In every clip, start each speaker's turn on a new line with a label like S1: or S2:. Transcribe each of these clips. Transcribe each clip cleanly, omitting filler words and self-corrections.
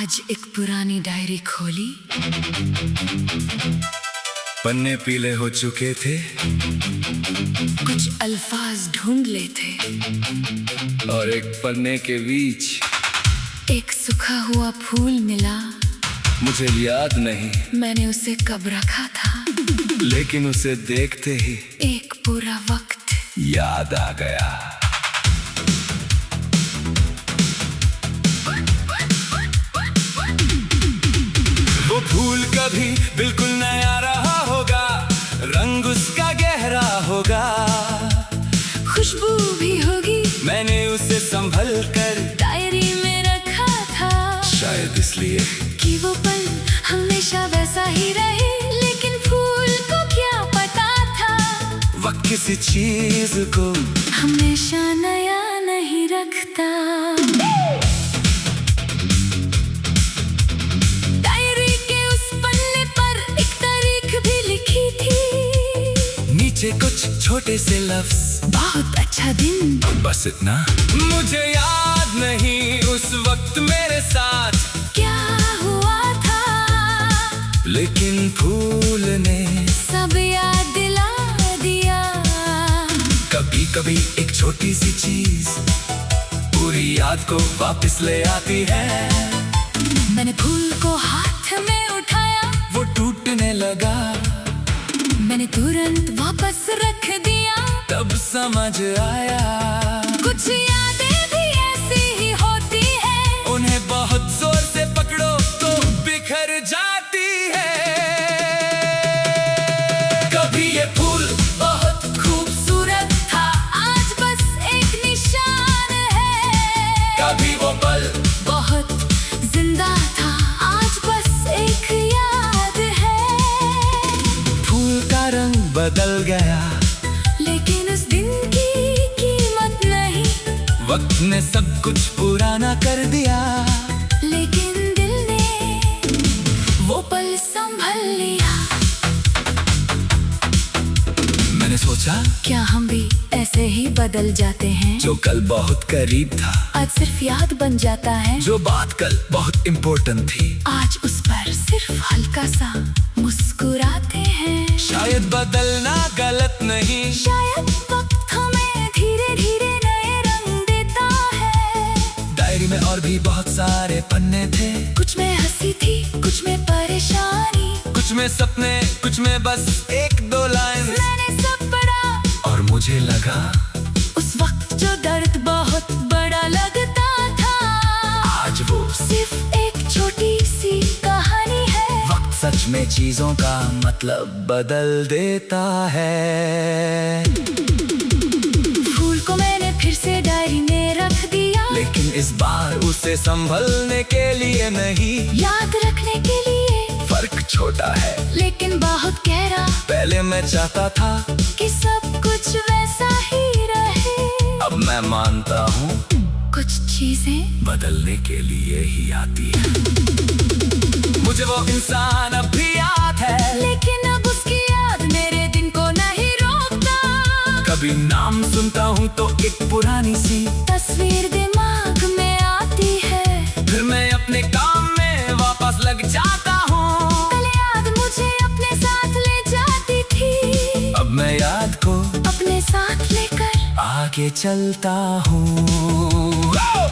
S1: आज एक पुरानी डायरी खोली,
S2: पन्ने पीले हो चुके थे,
S1: कुछ अल्फाज ढूंढ ले थे।
S2: और एक पन्ने के बीच
S1: एक सूखा हुआ फूल मिला,
S2: मुझे याद नहीं
S1: मैंने उसे कब रखा था,
S2: लेकिन उसे देखते ही
S1: एक पूरा वक्त
S2: याद आ गया। वो फूल कभी बिल्कुल नया रहा होगा, रंग उसका गहरा होगा,
S1: खुशबू भी होगी,
S2: मैंने उसे संभल कर
S1: डायरी में रखा था।
S2: शायद इसलिए
S1: कि वो पल हमेशा वैसा ही रहे, लेकिन फूल को क्या पता था
S2: वक्त किसी चीज को
S1: हमेशा नया नहीं रखता। डायरी के उस पन्ने पर एक तारीख भी लिखी थी,
S2: नीचे कुछ छोटे से लफ्ज,
S1: बहुत अच्छा दिन,
S2: बस इतना। मुझे याद नहीं उस वक्त मेरे साथ
S1: क्या हुआ था,
S2: लेकिन फूल ने
S1: सब याद दिला दिया।
S2: कभी कभी एक छोटी सी चीज पूरी याद को वापस ले आती है।
S1: मैंने फूल को हाथ में उठाया,
S2: वो टूटने लगा,
S1: मैंने तुरंत वापस रख दिया।
S2: तब समझ आया
S1: कुछ यादें भी ऐसी ही होती है,
S2: उन्हें बहुत जोर से पकड़ो तो बिखर जाती है। कभी ये फूल
S1: बहुत खूबसूरत था, आज बस एक निशान है।
S2: कभी वो पल
S1: बहुत जिंदा था, आज बस एक याद है।
S2: फूल का रंग बदल गया,
S1: लेकिन उस दिन की कीमत नहीं,
S2: वक्त ने सब कुछ पुराना कर दिया,
S1: लेकिन दिल ने वो पल संभल लिया।
S2: मैंने सोचा
S1: क्या हम भी ऐसे ही बदल जाते हैं,
S2: जो कल बहुत करीब था,
S1: आज सिर्फ याद बन जाता है।
S2: जो बात कल बहुत इम्पोर्टेंट थी,
S1: आज उस पर सिर्फ हल्का सा मुस्कुराते हैं।
S2: शायद बदलना गलत नहीं,
S1: शायद वक्त हमें धीरे धीरे नए रंग देता है।
S2: डायरी में और भी बहुत सारे पन्ने थे,
S1: कुछ में हंसी थी, कुछ में परेशानी,
S2: कुछ में सपने, कुछ में बस एक दो लाइन।
S1: मैंने सब पढ़ा
S2: और मुझे लगा
S1: उस वक्त जो दर्द बहुत बड़ा लगता था,
S2: आज वो
S1: सिर्फ एक छोटी सी कहानी है।
S2: वक्त सच में चीजों का मतलब बदल देता है।
S1: फूल को मैंने फिर से डायरी में रख दिया,
S2: लेकिन इस बार उसे संभलने के लिए नहीं,
S1: याद रखने के लिए।
S2: फर्क छोटा है
S1: लेकिन बहुत गहरा,
S2: पहले मैं चाहता था
S1: कि सब कुछ वैसा ही रहे।
S2: अब मैं मानता हूँ
S1: कुछ चीजें
S2: बदलने के लिए ही आती है। मुझे वो इंसान अब भी याद है,
S1: लेकिन अब उसकी याद मेरे दिन को नहीं रोकता।
S2: कभी नाम सुनता हूँ तो एक पुरानी सी
S1: तस्वीर दिमाग में आती है,
S2: फिर मैं अपने काम में वापस लग जाता हूँ।
S1: कल याद मुझे अपने साथ ले जाती थी,
S2: अब मैं याद को
S1: अपने साथ लेकर
S2: आगे चलता हूँ।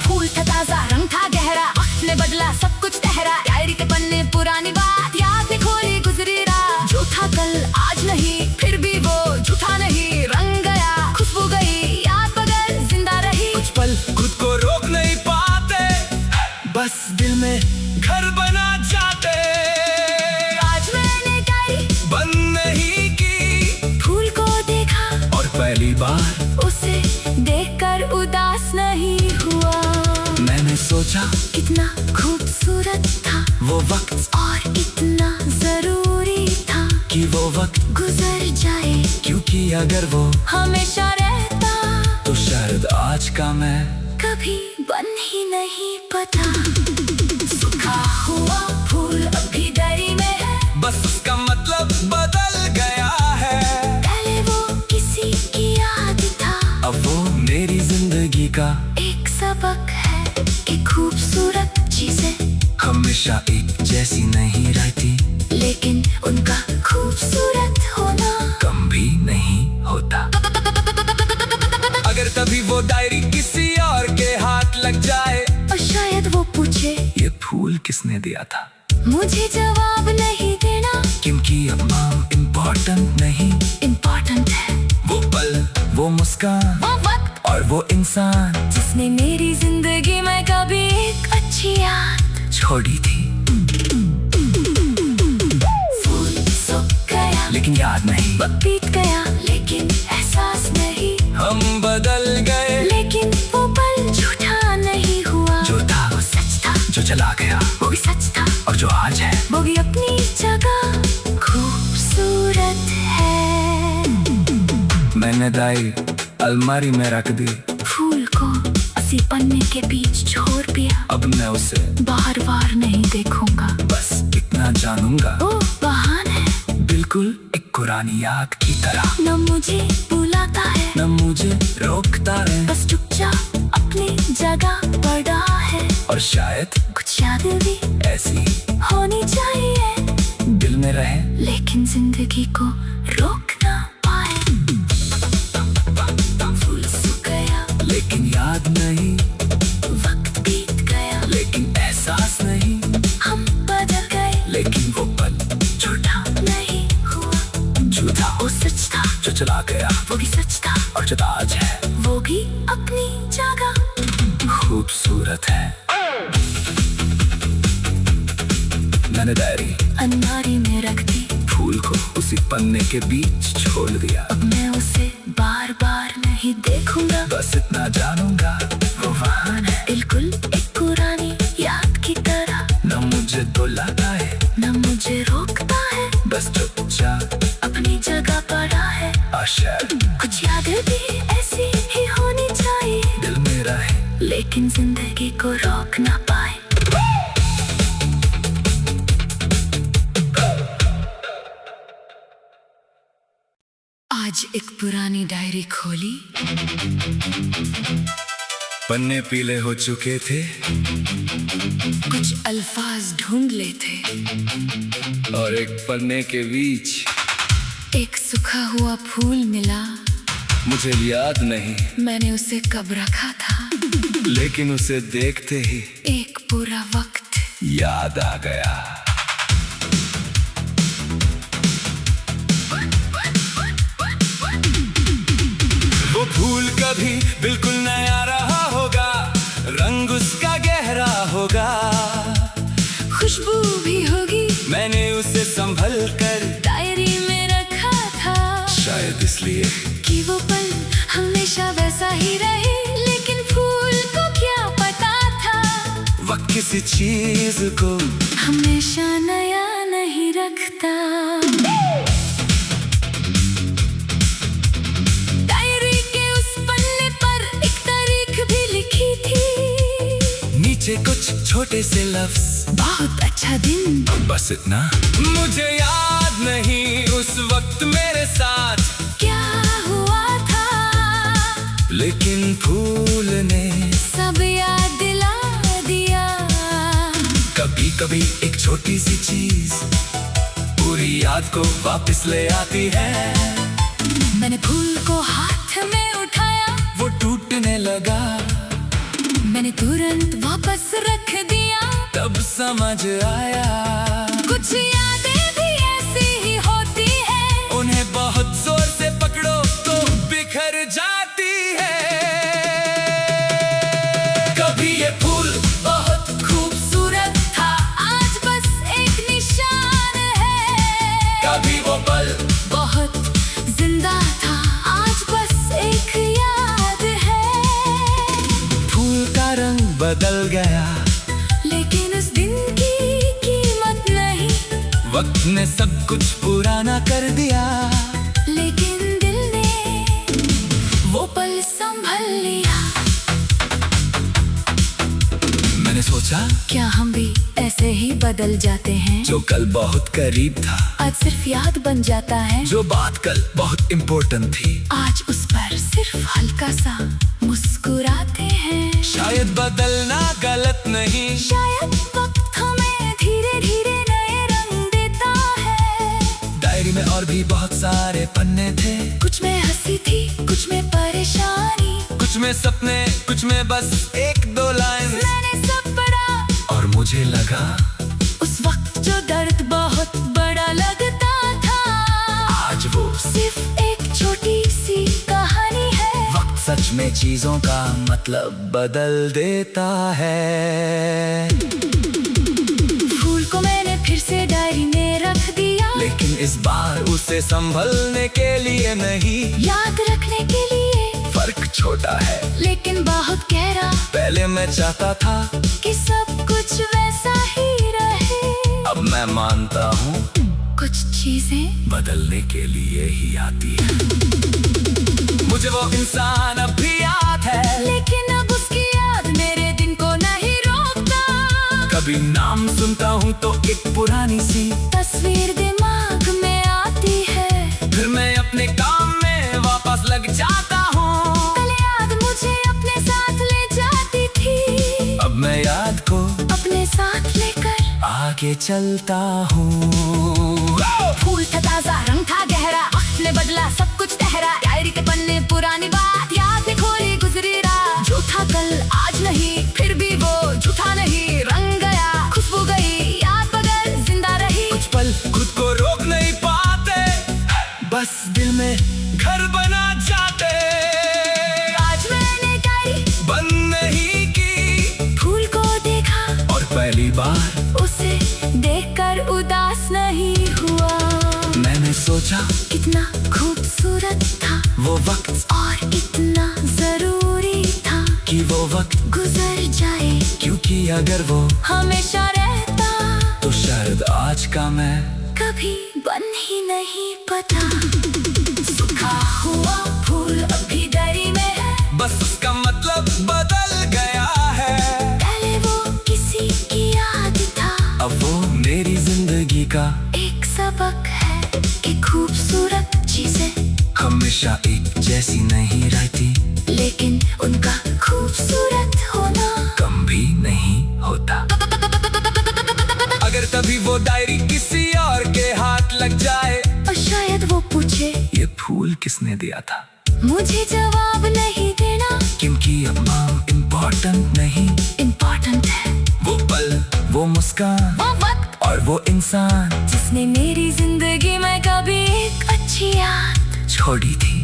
S1: फूल था ताजा, रंग था गहरा, वक्त ने बदला सब कुछ ठहरा। डायरी के पन्ने पुरानी बात, याद ने खोली गुजरी रात। जो था कल आज नहीं, फिर भी वो झूठा नहीं, रंग गया, खुशबू गई, याद बगैर जिंदा रही।
S2: कुछ पल खुद को रोक नहीं पाते, बस दिल में घर बना जाते।
S1: आज मैंने डायरी
S2: बंद नहीं की,
S1: फूल को देखा
S2: और पहली बार
S1: उसे देखकर उदास नहीं हुआ।
S2: मैंने सोचा
S1: कितना खूबसूरत था
S2: वो वक्त,
S1: और इतना जरूरी था
S2: कि वो वक्त
S1: गुजर जाए,
S2: क्योंकि अगर वो
S1: हमेशा रहता
S2: तो शायद आज का मैं
S1: कभी बन ही नहीं पता। सूखा हुआ फूल अभी डायरी में है,
S2: बस उसका मतलब बदल गया है।
S1: पहले वो किसी की याद था,
S2: अब वो मेरी जिंदगी का
S1: एक सबक है कि खूबसूरत चीजें
S2: हमें हमेशा एक जैसी नहीं रहती,
S1: लेकिन उनका खूबसूरत होना
S2: कम भी नहीं होता। अगर तभी वो डायरी किसी और के हाथ लग जाए
S1: और शायद वो पूछे
S2: ये फूल किसने दिया था,
S1: मुझे जवाब नहीं देना,
S2: क्योंकि अब माम इम्पोर्टेंट नहीं,
S1: इम्पोर्टेंट है
S2: वो पल, वो मुस्कान
S1: वो वक्त
S2: और वो इंसान
S1: जिसने मेरी जिंदगी में कभी एक अच्छी याद
S2: छोड़ी थी।
S1: फूल सूख गया
S2: लेकिन याद नहीं,
S1: वक्त बीत गया लेकिन एहसास नहीं,
S2: हम बदल गए
S1: लेकिन वो पल झूठा नहीं हुआ,
S2: जो था
S1: वो सच था,
S2: जो चला गया
S1: वो भी सच था,
S2: और जो आज है
S1: वो भी अपनी जगह खूबसूरत है।
S2: मैंने डायरी अलमारी में रख दी,
S1: फूल को 80 पन्ने के बीच छोड़ दिया,
S2: अब मैं उसे
S1: बार बार नहीं देखूंगा,
S2: बस इतना जानूंगा
S1: ओ बहाना है,
S2: बिल्कुल एक पुरानी याद की तरह,
S1: न मुझे बुलाता है
S2: न मुझे रोकता है,
S1: बस चुपचाप अपनी जगह पड़ा है,
S2: और शायद
S1: कुछ याद भी
S2: ऐसी
S1: होनी चाहिए,
S2: दिल में रहे
S1: लेकिन जिंदगी को रोक ना पाए। फूल सूख गया
S2: लेकिन याद नहीं,
S1: वक्त बीत गया
S2: लेकिन एहसास नहीं,
S1: हम बदल गए
S2: लेकिन वो पल
S1: झूठा नहीं हुआ,
S2: झूठा
S1: वो सच था,
S2: जो चला गया
S1: वो भी सच था,
S2: और जो आज है
S1: वो भी अपनी जगह
S2: खूबसूरत है। मैंने डायरी
S1: अलमारी में रख दी,
S2: फूल को उसी पन्ने के बीच छोड़ दिया,
S1: अब मैं उसे बार बार नहीं देखूंगा,
S2: बस इतना जानूंगा वो वहाँ है,
S1: बिल्कुल एक पुरानी याद की तरह,
S2: न मुझे बुलाता है
S1: न मुझे रोकता है,
S2: बस चुपचाप
S1: अपनी जगह पड़ा है,
S2: आशा
S1: कुछ यादें भी ऐसी ही होनी चाहिए,
S2: दिल में रहे
S1: लेकिन जिंदगी को रोक ना पाए। आज एक पुरानी डायरी खोली,
S2: पन्ने पीले हो चुके थे
S1: कुछ अल्फाज ढूंढ लेते,
S2: और एक पन्ने के बीच
S1: एक सूखा हुआ फूल मिला,
S2: मुझे याद नहीं
S1: मैंने उसे कब रखा था,
S2: लेकिन उसे देखते ही
S1: एक पूरा वक्त
S2: याद आ गया। वो फूल कभी बिल्कुल नया रहा होगा, रंग उसका गहरा होगा,
S1: खुशबू भी होगी,
S2: मैंने उसे संभल कर
S1: डायरी में रखा था,
S2: शायद इसलिए
S1: कि वो पल हमेशा वैसा ही रहे, लेकिन फूल को क्या पता था,
S2: वक्त किसी चीज को
S1: हमेशा नया नहीं रखता। डायरी के उस पन्ने पर एक तारीख भी लिखी थी,
S2: नीचे कुछ छोटे से लफ्ज,
S1: बहुत अच्छा दिन,
S2: बस इतना मुझे याद नहीं उस वक्त मेरे साथ
S1: क्या हुआ था,
S2: लेकिन फूल ने
S1: सब याद दिला दिया।
S2: कभी कभी एक छोटी सी चीज पूरी याद को वापस ले आती है,
S1: मैंने फूल को हाथ में उठाया,
S2: वो टूटने लगा,
S1: मैंने तुरंत वापस रख दिया,
S2: तब समझ आया
S1: कुछ यादें भी ऐसी ही होती है,
S2: उन्हें बहुत जोर से पकड़ो तो बिखर जाती है। कभी ये फूल
S1: बहुत खूबसूरत था, आज बस एक निशान है,
S2: कभी वो पल
S1: बहुत जिंदा था, आज बस एक याद है,
S2: फूल का रंग बदल गया,
S1: लेकिन उस दिन की कीमत नहीं,
S2: वक्त ने सब कुछ पुराना कर दिया,
S1: लेकिन दिल ने वो पल संभल लिया।
S2: मैंने सोचा
S1: क्या हम भी ऐसे ही बदल जाते हैं,
S2: जो कल बहुत करीब था,
S1: आज सिर्फ याद बन जाता है,
S2: जो बात कल बहुत इम्पोर्टेंट थी,
S1: आज उस पर सिर्फ हल्का सा मुस्कुराते हैं,
S2: शायद बदलना गलत नहीं,
S1: शायद वक्त हमें
S2: भी बहुत सारे पन्ने थे,
S1: कुछ में हंसी थी, कुछ में परेशानी,
S2: कुछ में सपने, कुछ में बस एक दो लाइन।
S1: मैंने सब पढ़ा
S2: और मुझे लगा
S1: उस वक्त जो दर्द बहुत बड़ा लगता था,
S2: आज वो
S1: सिर्फ एक छोटी सी कहानी है।
S2: वक्त सच में चीजों का मतलब बदल देता है।
S1: फूल को मैंने फिर से डायरी में रख दिया,
S2: लेकिन इस बार उसे संभलने के लिए नहीं,
S1: याद रखने के लिए।
S2: फर्क छोटा है
S1: लेकिन बहुत गहरा,
S2: पहले मैं चाहता था
S1: कि सब कुछ वैसा ही रहे।
S2: अब मैं मानता हूँ
S1: कुछ चीजें
S2: बदलने के लिए ही आती है। मुझे वो इंसान अब भी याद है,
S1: लेकिन अब उसकी याद मेरे दिन को नहीं रोकता।
S2: कभी नाम सुनता हूँ तो एक पुरानी सी
S1: तस्वीर दिमाग में आती है,
S2: फिर मैं अपने काम में वापस लग जाता हूँ।
S1: कल याद मुझे अपने साथ ले जाती थी,
S2: अब मैं याद को
S1: अपने साथ लेकर
S2: आगे चलता हूँ।
S1: फूल था ताजा, रंग था गहरा, वक्त ने बदला सब कुछ ठहरा। डायरी के पन्ने पुरानी बात, याद ने खोली गुजरी रात। जो था कल आज नहीं, फिर भी वो झूठा नहीं। रंग गया, खुशबू गई, याद बगल जिंदा रही।
S2: कुछ पल खुद को रोक नहीं पाते, बस दिल में घर बना जाते।
S1: आज मैंने डायरी
S2: बंद नहीं की,
S1: फूल को देखा
S2: और पहली बार
S1: उसे देखकर उदास नहीं हुआ।
S2: मैंने सोचा
S1: कितना खूबसूरत था
S2: वो वक्त,
S1: और इतना जरूरी था
S2: कि वो वक्त
S1: गुजर जाए,
S2: क्योंकि अगर वो
S1: हमेशा रहता
S2: तो शायद आज का मैं
S1: कभी बन ही नहीं पता। सूखा हुआ फूल अभी डायरी में है,
S2: बस उसका मतलब बदल गया है।
S1: पहले वो किसी की याद था,
S2: अब वो मेरी जिंदगी का
S1: एक सबक है कि खूबसूरत चीजें
S2: हमेशा एक जैसी नहीं रहती,
S1: लेकिन उनका खूबसूरत होना
S2: कम भी नहीं होता। अगर तभी वो डायरी किसी और के हाथ लग जाए,
S1: और शायद वो पूछे
S2: ये फूल किसने दिया था,
S1: मुझे जवाब नहीं देना,
S2: क्योंकि अब नाम इम्पोर्टेंट नहीं,
S1: इम्पोर्टेंट है
S2: वो पल, वो मुस्कान
S1: वो वक्त
S2: और वो इंसान
S1: जिसने मेरी जिंदगी में कभी एक अच्छी याद
S2: छोड़ी थी।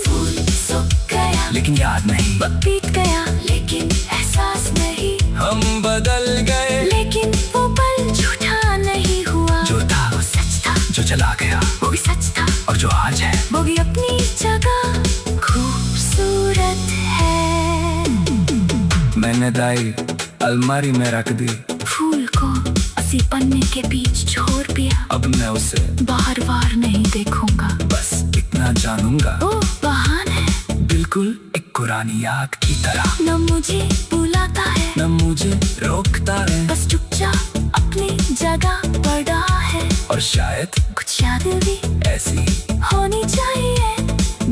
S1: फूल सूख गया
S2: लेकिन याद नहीं,
S1: वक्त बीत गया लेकिन एहसास नहीं,
S2: हम बदल गए,
S1: लेकिन वो पल झूठा नहीं हुआ।
S2: जो था
S1: वो सच था,
S2: जो चला गया,
S1: वो भी सच था,
S2: और जो आज है
S1: वो भी अपनी जगह खूबसूरत है।
S2: मैंने डायरी अलमारी में रख दी,
S1: फूल को उसी पन्ने के बीच छोड़ दिया।
S2: अब मैं उसे
S1: बार बार नहीं देखूंगा,
S2: बस इतना जानूंगा,
S1: वो बहाना है,
S2: बिल्कुल एक पुरानी याद की तरह।
S1: न मुझे बुलाता है,
S2: न मुझे रोकता है,
S1: बस चुपचाप अपनी जगह पड़ा है।
S2: और शायद
S1: कुछ यादें भी
S2: ऐसी
S1: होनी चाहिए,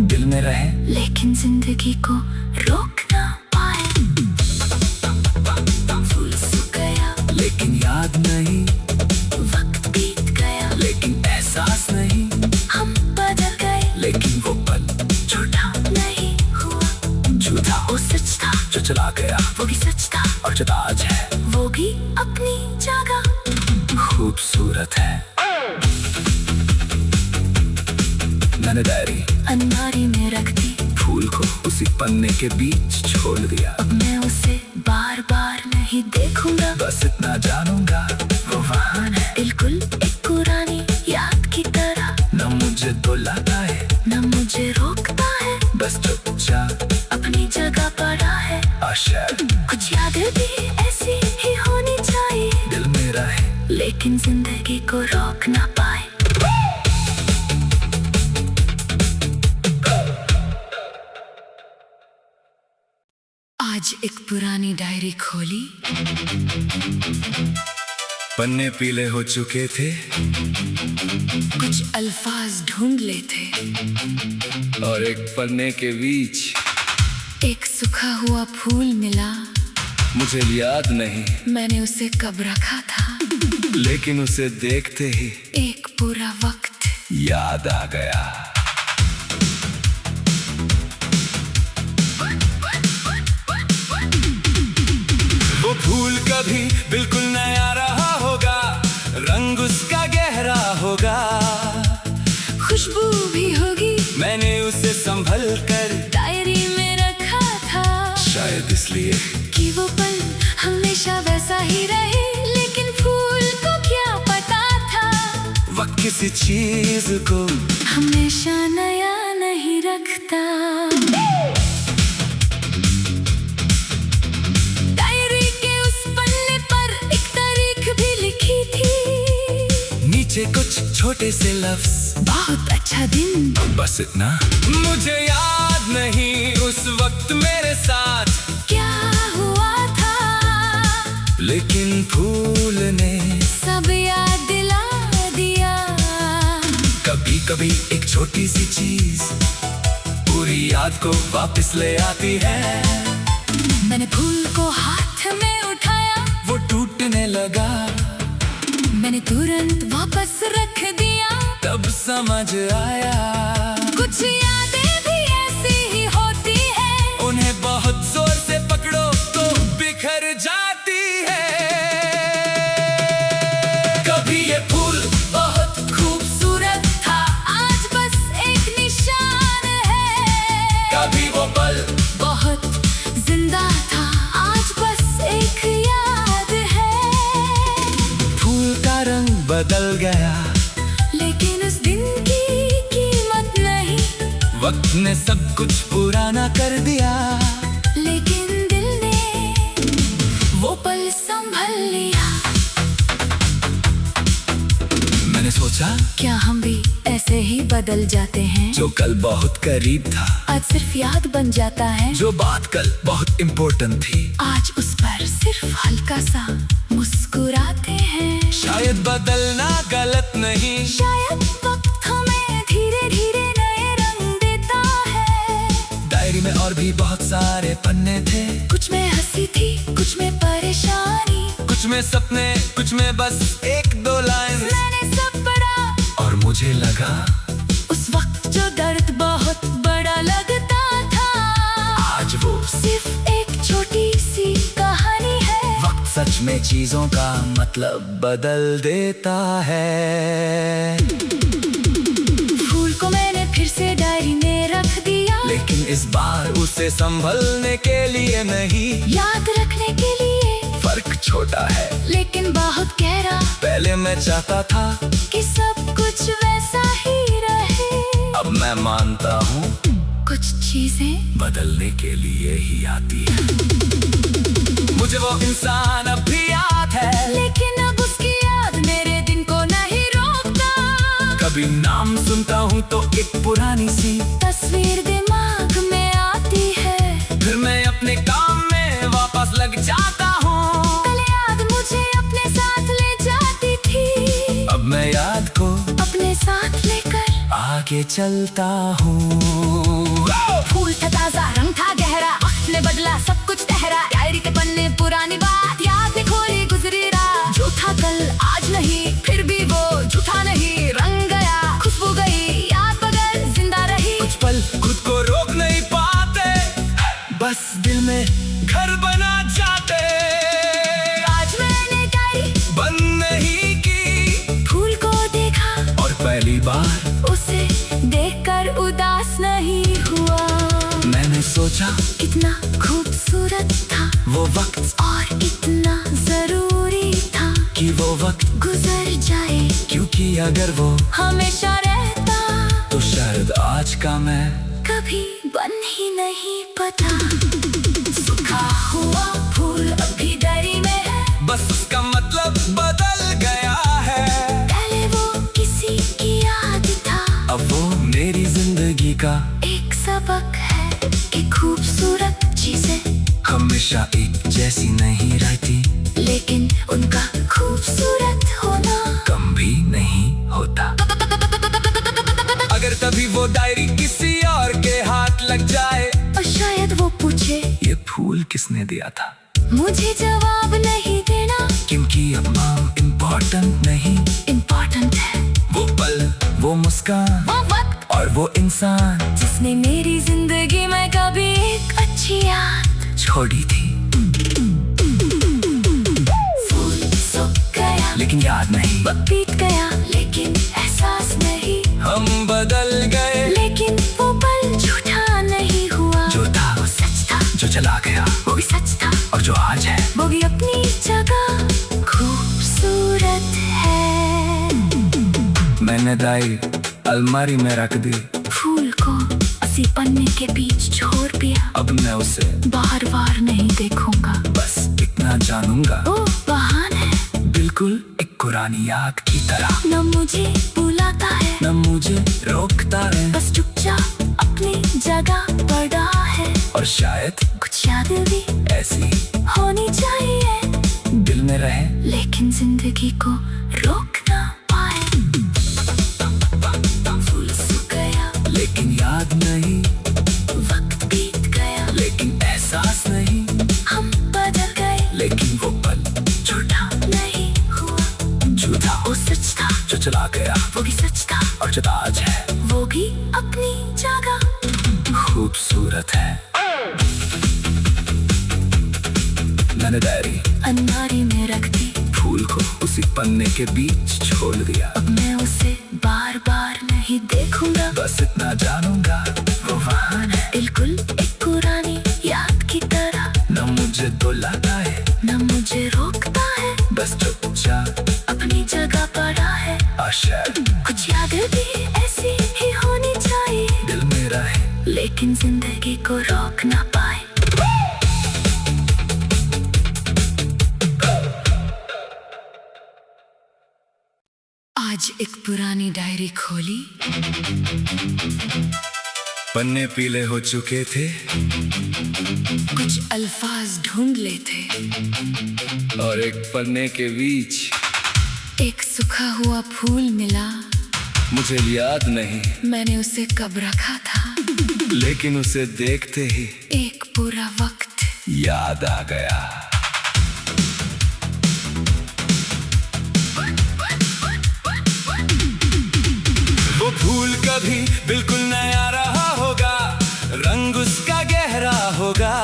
S2: दिल में रहे,
S1: लेकिन जिंदगी को रोक ना पाए। फूल सूख गया
S2: लेकिन याद नहीं,
S1: वक्त बीत गया
S2: लेकिन एहसास नहीं,
S1: हम बदल गए,
S2: लेकिन वो पल
S1: झूठा नहीं हुआ।
S2: झूठा
S1: वो सच था,
S2: जो चला गया,
S1: वो भी सच था,
S2: और जो आज है
S1: वो भी अपनी जगह
S2: खूबसूरत है। मैंने डायरी
S1: अलमारी में रख दी,
S2: फूल को उसी पन्ने के बीच छोड़ दिया।
S1: अब मैं उसे बार बार नहीं देखूंगा,
S2: बस इतना जानूंगा, वो वहाँ है,
S1: बिल्कुल एक पुरानी याद की तरह।
S2: न मुझे बुलाता है,
S1: न मुझे रोकता है,
S2: बस चुपचाप
S1: अपनी जगह पड़ा है।
S2: और शायद
S1: कुछ यादें भी ऐसी ही होनी चाहिए,
S2: दिल में रहे,
S1: लेकिन जिंदगी को रोक ना पाए। आज एक पुरानी डायरी खोली,
S2: पन्ने पीले हो चुके थे,
S1: कुछ अल्फाज ढूंढ लेते,
S2: और एक पन्ने के बीच
S1: एक सूखा हुआ फूल मिला।
S2: मुझे याद नहीं,
S1: मैंने उसे कब रखा था,
S2: लेकिन उसे देखते ही
S1: एक पूरा वक्त
S2: याद आ गया। वो फूल कभी बिल्कुल नया रहा होगा, रंग उसका गहरा होगा,
S1: खुशबू भी होगी,
S2: मैंने उसे संभल कर
S1: डायरी में रखा था,
S2: शायद इसलिए
S1: कि वो पल हमेशा वैसा ही रहे। लेकिन फूल को क्या पता था,
S2: वक्त किसी चीज को
S1: हमेशा नया नहीं रखता। डायरी के उस पन्ने पर एक तारीख भी लिखी थी,
S2: नीचे कुछ छोटे से लफ्ज,
S1: बहुत अच्छा दिन,
S2: बस इतना। मुझे याद नहीं उस वक्त मेरे साथ
S1: क्या हुआ था,
S2: लेकिन फूल ने
S1: सब याद दिला दिया।
S2: कभी कभी एक छोटी सी चीज पूरी याद को वापस ले आती है।
S1: मैंने फूल को हाथ में उठाया,
S2: वो टूटने लगा,
S1: मैंने तुरंत वापस रख दिया।
S2: तब समझ आया
S1: कुछ यादें भी ऐसी ही होती है,
S2: उन्हें बहुत जोर से पकड़ो तो बिखर जाती है। कभी ये फूल
S1: बहुत खूबसूरत था, आज बस एक निशान है।
S2: कभी वो पल
S1: बहुत जिंदा था, आज बस एक याद है।
S2: फूल का रंग बदल गया,
S1: लेकिन उस दिन की कीमत नहीं,
S2: वक्त ने सब कुछ पुराना कर दिया।
S1: लेकिन दिल ने वो पल संभल लिया।
S2: मैंने सोचा
S1: क्या हम भी ऐसे ही बदल जाते हैं,
S2: जो कल बहुत करीब था,
S1: आज सिर्फ याद बन जाता है।
S2: जो बात कल बहुत इम्पोर्टेंट थी,
S1: आज उस पर सिर्फ हल्का सा मुस्कुराते हैं।
S2: शायद बदलना गलत नहीं,
S1: शायद वक्त हमें धीरे धीरे नए रंग देता है।
S2: डायरी में और भी बहुत सारे पन्ने थे,
S1: कुछ में हंसी थी, कुछ में परेशानी,
S2: कुछ में सपने, कुछ में बस एक दो लाइन।
S1: मैंने सब पढ़ा
S2: और मुझे लगा
S1: उस वक्त जो दर्द बहुत बड़ा लगता था,
S2: आज वो
S1: सिर्फ एक छोटी सी कहानी है।
S2: वक्त सच में चीजों का मतलब बदल देता है।
S1: फूल को मैंने फिर से डायरी में रख दिया,
S2: लेकिन इस बार उसे संभलने के लिए नहीं,
S1: याद रखने के लिए।
S2: फर्क छोटा है
S1: लेकिन बहुत गहरा,
S2: पहले मैं चाहता था
S1: कि सब कुछ वैसा ही रहे।
S2: अब मैं मानता हूँ
S1: कुछ चीजें
S2: बदलने के लिए ही आती है। मुझे वो इंसान अब भी याद है,
S1: लेकिन अब उसकी याद मेरे दिन को नहीं रोकता।
S2: कभी नाम सुनता हूँ तो एक पुरानी सी
S1: तस्वीर दिमाग में आती है,
S2: फिर मैं अपने काम में वापस लग जाता हूँ।
S1: कल याद मुझे अपने साथ ले जाती थी,
S2: अब मैं याद को
S1: अपने साथ लेकर
S2: आगे चलता हूँ।
S1: फूल था ताजा, रंग था गहरा, वक्त ने बदला सब कुछ ठहरा। डायरी के पन्ने पुरानी बात, याद ने खोली गुजरी रात। जो था कल आज नहीं, फिर भी वो झूठा नहीं। रंग गया, खुशबू गई, याद बगैर जिंदा रही।
S2: कुछ पल खुद को रोक नहीं पाते, बस दिल में घर बना जाते।
S1: आज मैंने डायरी
S2: बंद नहीं की,
S1: फूल को देखा
S2: और पहली बार
S1: उसे देखकर उदास नहीं हुआ।
S2: मैंने सोचा
S1: कितना खूबसूरत था
S2: वो वक्त,
S1: और इतना जरूरी था
S2: कि वो वक्त
S1: गुजर जाए।
S2: क्योंकि अगर वो
S1: हमेशा रहता
S2: तो शायद आज का मैं
S1: कभी बन ही नहीं पता। सूखा हुआ फूल अभी डायरी में है,
S2: बस उसका मतलब बदल गया है।
S1: पहले वो किसी की याद था,
S2: अब वो मेरी जिंदगी का
S1: एक सबक है कि खूबसूरत चीजें
S2: हमेशा एक जैसी नहीं रहती,
S1: लेकिन उनका खूबसूरत होना
S2: कम भी नहीं होता। अगर तभी वो डायरी किसी और के हाथ लग जाए,
S1: और शायद वो पूछे
S2: ये फूल किसने दिया था,
S1: मुझे जवाब नहीं देना,
S2: क्योंकि अब नाम इम्पोर्टेंट मुस्कान,
S1: वो वक्त
S2: और वो इंसान
S1: जिसने मेरी जिंदगी में कभी एक अच्छी याद
S2: छोड़ी थी।
S1: फूल सूख गया
S2: लेकिन याद नहीं,
S1: वक्त बीत गया लेकिन एहसास नहीं,
S2: हम बदल गए
S1: लेकिन वो पल झूठा नहीं हुआ।
S2: जो था
S1: वो सच था,
S2: जो चला गया,
S1: वो भी सच था,
S2: और जो आज है
S1: वो भी अपनी जगह खूबसूरत है।
S2: मैंने दाई अलमारी में रख दी,
S1: फूल को उसी पन्ने के बीच छोड़ दिया।
S2: अब मैं उसे
S1: बार बार नहीं देखूंगा,
S2: बस इतना जानूंगा,
S1: वो बहान है
S2: बिल्कुल एक पुरानी याद की तरह।
S1: न मुझे बुलाता है
S2: न मुझे रोकता है,
S1: बस चुपचाप अपनी जगह पड़ा है।
S2: और शायद
S1: कुछ यादें भी
S2: ऐसी
S1: होनी चाहिए,
S2: दिल में रहे
S1: लेकिन जिंदगी को रोक ना पाए। फूल सूख गया
S2: लेकिन याद नहीं,
S1: वक्त बीत गया
S2: लेकिन एहसास नहीं,
S1: हम बदल गए
S2: लेकिन वो पल
S1: झूठा नहीं हुआ।
S2: झूठा
S1: वो सच था,
S2: जो चला गया,
S1: वो भी सच था,
S2: और जो आज है
S1: वो भी अपनी जगह
S2: खूबसूरत है। मैंने डायरी
S1: अलमारी में रख दी,
S2: फूल को उसी पन्ने के बीच छोड़ दिया।
S1: अब मैं उसे बार बार नहीं देखूंगा,
S2: बस इतना जानूंगा, वो वहां है
S1: बिल्कुल एक पुरानी याद की तरह।
S2: न मुझे बुलाता है,
S1: न मुझे रोकता है,
S2: बस चुपचाप
S1: अपनी जगह पड़ा है।
S2: और शायद
S1: कुछ यादें भी ऐसी ही होनी चाहिए,
S2: दिल में रहे
S1: लेकिन जिंदगी को रोक ना पाए। आज एक पुरानी डायरी खोली,
S2: पन्ने पीले हो चुके थे,
S1: कुछ अल्फाज ढूंढ लेते,
S2: और एक पन्ने के बीच
S1: एक सूखा हुआ फूल मिला।
S2: मुझे याद नहीं,
S1: मैंने उसे कब रखा था,
S2: लेकिन उसे देखते ही
S1: एक पूरा वक्त
S2: याद आ गया। वो फूल कभी बिल्कुल नया रहा होगा, रंग उसका गहरा होगा,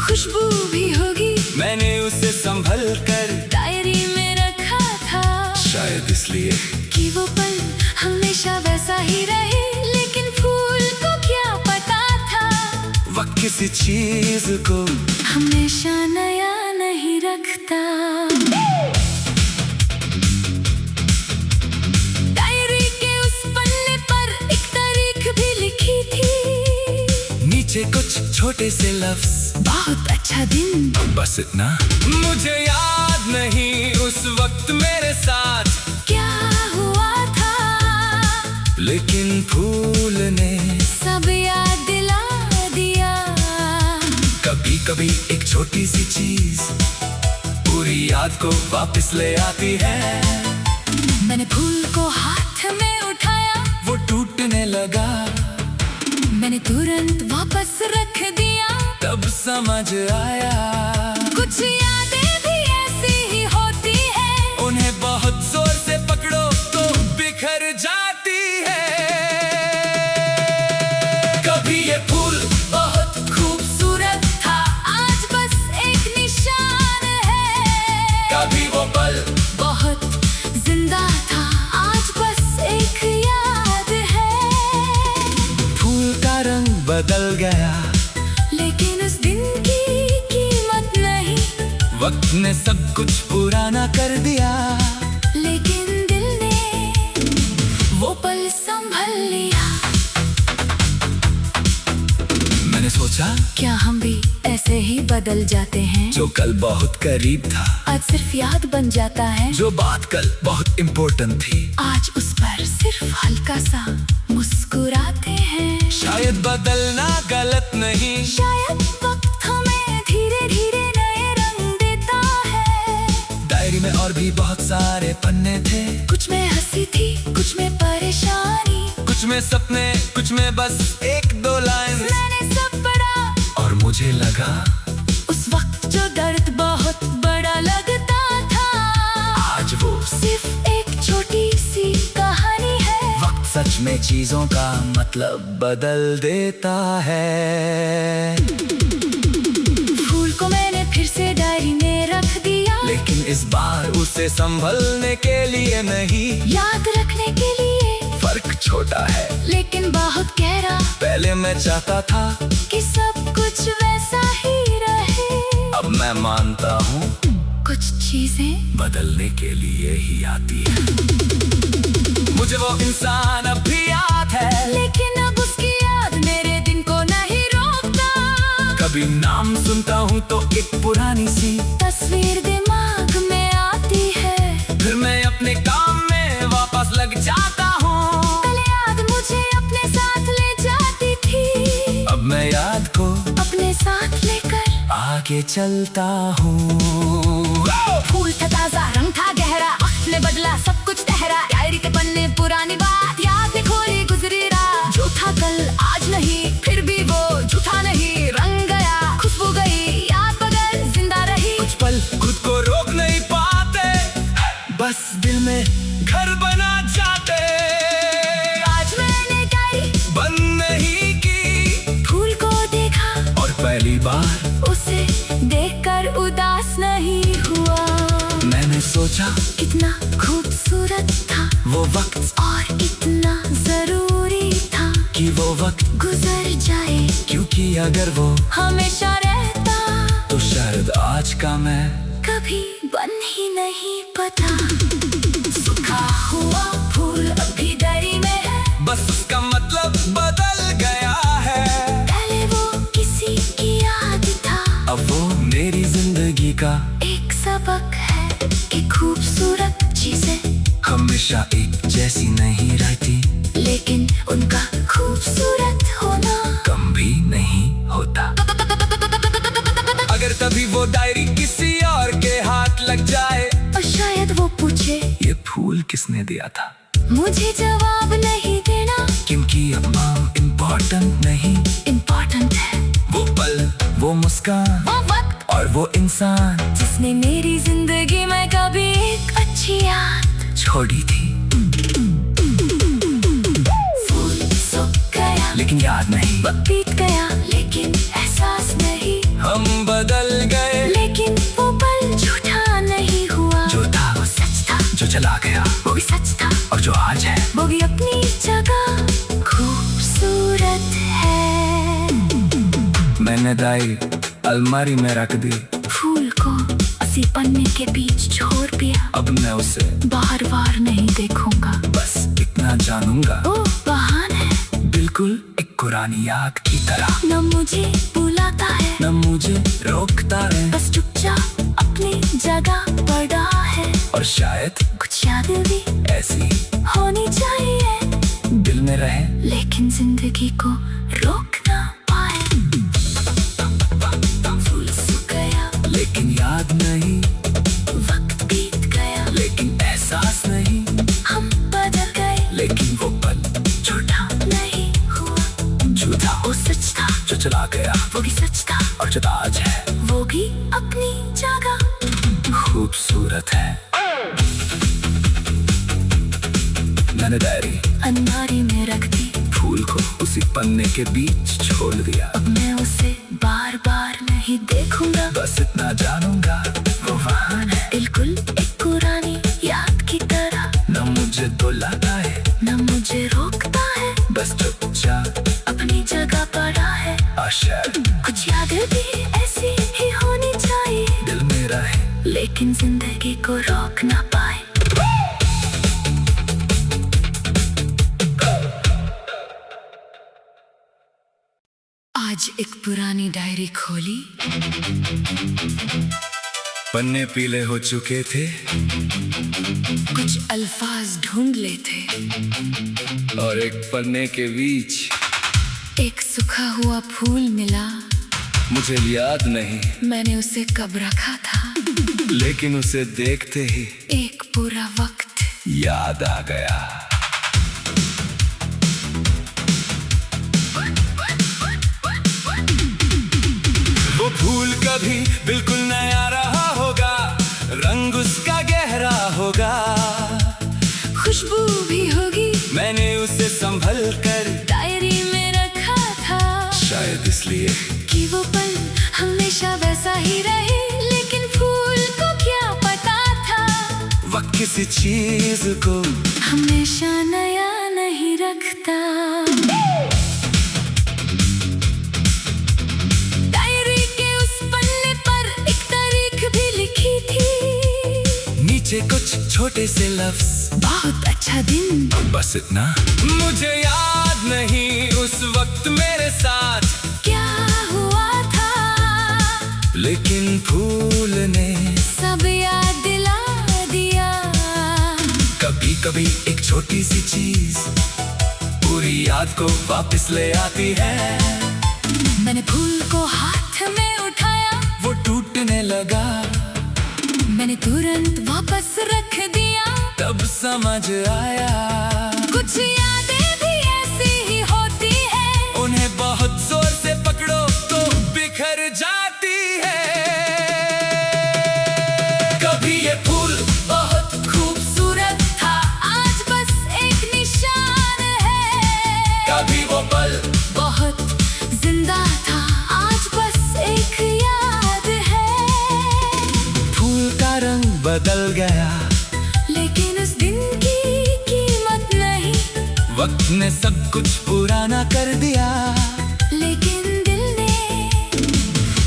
S1: खुशबू भी होगी,
S2: मैंने उसे संभल कर
S1: डायरी में रखा था।
S2: शायद इसलिए
S1: कि वो पल हमेशा वैसा ही रहे, लेकिन फूल को क्या पता था,
S2: वक्त किसी चीज को
S1: हमेशा नया नहीं रखता। डायरी के उस पन्ने पर एक तारीख भी लिखी थी,
S2: नीचे कुछ छोटे से लफ्ज,
S1: बहुत अच्छा दिन।
S2: बस इतना मुझे याद नहीं उस वक्त मेरे साथ
S1: क्या हुआ था,
S2: लेकिन फूल ने
S1: सब याद दिला दिया।
S2: कभी कभी एक छोटी सी चीज पूरी याद को वापस ले आती है।
S1: मैंने फूल को हाथ में उठाया,
S2: वो टूटने लगा,
S1: मैंने तुरंत वापस रख दिया।
S2: तब समझ आया
S1: कुछ यादें भी ऐसी ही होती है,
S2: उन्हें बहुत जोर से पकड़ो तो बिखर जाती है। कभी ये फूल
S1: बहुत खूबसूरत था, आज बस एक निशान है।
S2: कभी वो पल
S1: बहुत जिंदा था, आज बस एक याद है।
S2: फूल का रंग बदल गया,
S1: लेकिन उस दिन की कीमत नहीं,
S2: वक्त ने सब कुछ पुराना कर दिया,
S1: लेकिन दिल ने वो पल संभल लिया।
S2: मैंने सोचा
S1: क्या हम भी ऐसे ही बदल जाते हैं,
S2: जो कल बहुत करीब था,
S1: आज सिर्फ याद बन जाता है।
S2: जो बात कल बहुत इम्पोर्टेंट थी,
S1: आज उस पर सिर्फ हल्का सा मुस्कुराते हैं।
S2: शायद बदलना गलत नहीं,
S1: शायद वक्त हमें धीरे धीरे नए रंग देता है।
S2: डायरी में और भी बहुत सारे पन्ने थे,
S1: कुछ में हंसी थी, कुछ में परेशानी,
S2: कुछ में सपने, कुछ में बस एक दो लाइन।
S1: मैंने सब पढ़ा,
S2: और मुझे लगा
S1: उस वक्त जो दर्द बहुत बड़ा लगता था,
S2: आज वो
S1: सिर्फ एक छोटी सी कहानी है।
S2: में चीजों का मतलब बदल देता है।
S1: फूल को मैंने फिर से डायरी में रख दिया,
S2: लेकिन इस बार उसे संभलने के लिए नहीं,
S1: याद रखने के लिए।
S2: फर्क छोटा है
S1: लेकिन बहुत गहरा।
S2: पहले मैं चाहता था
S1: कि सब कुछ वैसा ही रहे।
S2: अब मैं मानता हूँ
S1: कुछ चीजें
S2: बदलने के लिए ही आती है। मुझे वो इंसान अब भी याद है,
S1: लेकिन अब उसकी याद मेरे दिन को नहीं रोकता।
S2: कभी नाम सुनता हूँ तो एक पुरानी सी
S1: तस्वीर दिमाग में आती है,
S2: फिर मैं अपने काम में वापस लग जाता हूँ।
S1: पहले याद मुझे अपने साथ ले जाती थी,
S2: अब मैं याद को
S1: अपने साथ लेकर
S2: आगे चलता हूँ।
S1: फूल था ताजा, रंग था गहरा, वक्त ने बदला सब कुछ ठहरा। डायरी के पन्ने पुरानी बात, याद ने खोली गुजरी रात। जो था कल आज नहीं, फिर भी वो झूठा नहीं। रंग गया, खुशबू गई, याद बगैर जिंदा रही।
S2: कुछ पल खुद को रोक नहीं पाते, बस दिल में घर बना जाते।
S1: आज मैंने डायरी
S2: बंद नहीं की,
S1: फूल को देखा
S2: और पहली बार
S1: उसे देखकर उदास नहीं हुआ।
S2: मैंने सोचा
S1: कितना खूबसूरत था
S2: वो वक्त,
S1: और इतना जरूरी था
S2: कि वो वक्त
S1: गुजर जाए।
S2: क्योंकि अगर वो
S1: हमेशा रहता
S2: तो शायद आज का मैं
S1: कभी बन ही नहीं पता। सूखा हुआ फूल अभी डायरी में है,
S2: बस उसका मतलब बदल गया है।
S1: पहले वो किसी की याद था,
S2: अब वो मेरी जिंदगी का
S1: एक सबक है कि खूबसूरत चीजें
S2: हमेशा एक जैसी नहीं रहती,
S1: लेकिन उनका खूबसूरत होना
S2: कम भी नहीं होता। अगर तभी वो डायरी किसी और के हाथ लग जाए,
S1: और शायद वो पूछे
S2: ये फूल किसने दिया था,
S1: मुझे जवाब नहीं देना,
S2: क्योंकि अब नाम इम्पोर्टेंट नहीं,
S1: इम्पोर्टेंट है
S2: वो पल, वो मुस्कान
S1: वो वक्त
S2: और वो इंसान
S1: जिसने मेरी जिंदगी में कभी एक अच्छी याद
S2: छोड़ी थी।
S1: फूल सूख गया,
S2: लेकिन याद नहीं,
S1: वक्त बीत गया, लेकिन एहसास नहीं।
S2: हम बदल गए,
S1: लेकिन वो पल झूठा नहीं हुआ।
S2: जो था
S1: वो सच था,
S2: जो चला गया,
S1: वो भी सच था,
S2: और जो आज है
S1: वो भी अपनी जगह खूबसूरत है।
S2: मैंने डायरी अलमारी में रख दी,
S1: फूल को उसी पन्ने के बीच छोड़ दिया।
S2: अब मैं उसे
S1: बार बार नहीं देखूंगा,
S2: बस इतना जानूंगा,
S1: ओ बहान है,
S2: बिल्कुल एक पुरानी याद की तरह।
S1: न मुझे बुलाता है,
S2: न मुझे रोकता है,
S1: बस चुपचाप अपनी जगह पड़ा है।
S2: और शायद
S1: कुछ याद भी
S2: ऐसी
S1: होनी चाहिए,
S2: दिल में रहे,
S1: लेकिन जिंदगी को रोक ना पाए। फूल सूख गया,
S2: लेकिन याद नहीं,
S1: वक्त बीत गया,
S2: लेकिन एहसास नहीं,
S1: हम बदल गए,
S2: लेकिन वो पल
S1: झूठा नहीं हुआ।
S2: झूठा
S1: वो सच था,
S2: जो चला गया,
S1: वो भी सच था,
S2: और जो आज है
S1: वो भी अपनी जगह
S2: खूबसूरत है। मैंने डायरी
S1: अलमारी में रख दी,
S2: फूल को उसी पन्ने के बीच छोड़ दिया।
S1: अब मैं उसे बार बार नहीं देखूंगा,
S2: बस इतना जानूंगा, वो वहाँ है,
S1: बिल्कुल एक पुरानी याद की तरह।
S2: न मुझे बुलाता है,
S1: न मुझे रोकता है,
S2: बस चुपचाप
S1: अपनी जगह पड़ा है।
S2: आशा
S1: कुछ यादें भी ऐसी ही होनी चाहिए,
S2: दिल में रहे,
S1: लेकिन जिंदगी को रोक ना पाए। आज एक पुरानी डायरी खोली,
S2: पन्ने पीले हो चुके थे,
S1: कुछ अल्फाज ढूंढ लेते।
S2: और एक पन्ने के बीच
S1: एक सूखा हुआ फूल मिला,
S2: मुझे याद नहीं,
S1: मैंने उसे कब रखा था,
S2: लेकिन उसे देखते ही
S1: एक पूरा वक्त
S2: याद आ गया। वो फूल कभी बिल्कुल नया रहा होगा, रंग उसका गहरा होगा,
S1: खुशबू भी होगी,
S2: मैंने उसे संभाला बदल कर
S1: डायरी में रखा था,
S2: शायद इसलिए
S1: कि वो पल हमेशा वैसा ही रहे। लेकिन फूल को क्या पता था,
S2: वक्त किसी चीज को
S1: हमेशा नया नहीं रखता। डायरी के उस पन्ने पर एक तारीख भी लिखी थी,
S2: नीचे कुछ छोटे से लफ्ज,
S1: बहुत अच्छा दिन।
S2: बस इतना। मुझे याद नहीं उस वक्त मेरे साथ
S1: क्या हुआ था,
S2: लेकिन फूल ने
S1: सब याद दिला दिया।
S2: कभी कभी एक छोटी सी चीज पूरी याद को वापस ले आती है।
S1: मैंने फूल को हाथ में उठाया,
S2: वो टूटने लगा,
S1: मैंने तुरंत वापस रख दिया।
S2: तब समझ आया
S1: कुछ यादें भी ऐसी ही होती है,
S2: उन्हें बहुत जोर से पकड़ो तो बिखर जाती है। कभी ये फूल
S1: बहुत खूबसूरत था, आज बस एक निशान है।
S2: कभी वो पल
S1: बहुत जिंदा था, आज बस एक याद है।
S2: फूल का रंग बदल गया,
S1: लेकिन उस दिन की कीमत नहीं,
S2: वक्त ने सब कुछ पुराना कर दिया।
S1: लेकिन दिल ने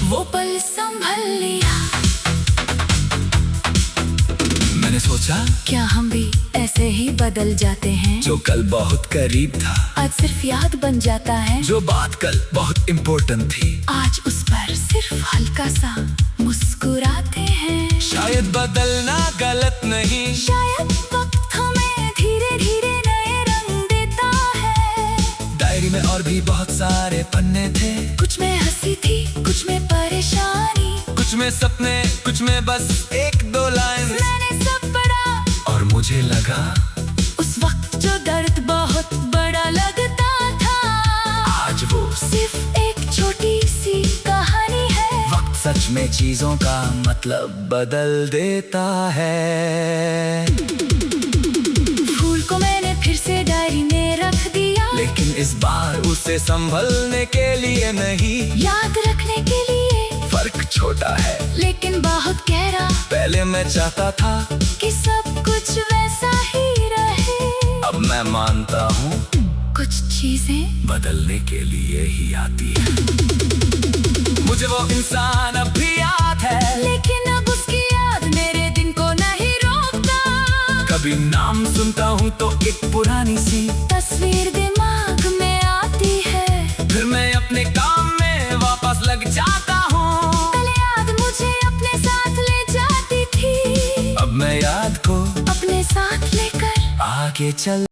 S1: वो पल संभल लिया।
S2: मैंने सोचा
S1: क्या हम भी ऐसे ही बदल जाते हैं,
S2: जो कल बहुत करीब था,
S1: आज सिर्फ याद बन जाता है।
S2: जो बात कल बहुत इम्पोर्टेंट थी,
S1: आज उस पर सिर्फ हल्का सा मुस्कुराते हैं।
S2: शायद बदलना गलत नहीं,
S1: शायद वक्त हमें धीरे धीरे नए रंग देता है।
S2: डायरी में और भी बहुत सारे पन्ने थे,
S1: कुछ में हंसी थी, कुछ में परेशानी,
S2: कुछ में सपने, कुछ में बस एक दो लाइन।
S1: मैंने सब पढ़ा
S2: और मुझे लगा
S1: उस वक्त जो दर्द बहुत बड़ा लगता था,
S2: आज वो
S1: सिर्फ एक छोटी सी कहानी है।
S2: वक्त सच में चीजों का मतलब बदल देता है।
S1: फूल को मैंने फिर से डायरी में रख दिया,
S2: लेकिन इस बार उसे संभलने के लिए नहीं,
S1: याद रखने के लिए।
S2: फर्क छोटा है
S1: लेकिन बहुत गहरा,
S2: पहले मैं चाहता था
S1: कि सब कुछ वैसा ही रहे।
S2: अब मैं मानता हूँ
S1: कुछ चीजें
S2: बदलने के लिए ही आती है। मुझे वो इंसान अब भी याद है,
S1: लेकिन अब उसकी याद मेरे दिन को नहीं रोकता।
S2: कभी नाम सुनता हूँ तो एक पुरानी सी
S1: तस्वीर दिमाग में आती है,
S2: फिर मैं अपने काम में वापस लग जाता हूँ।
S1: कल याद मुझे अपने साथ ले जाती थी,
S2: अब मैं याद को
S1: अपने साथ लेकर
S2: आगे चल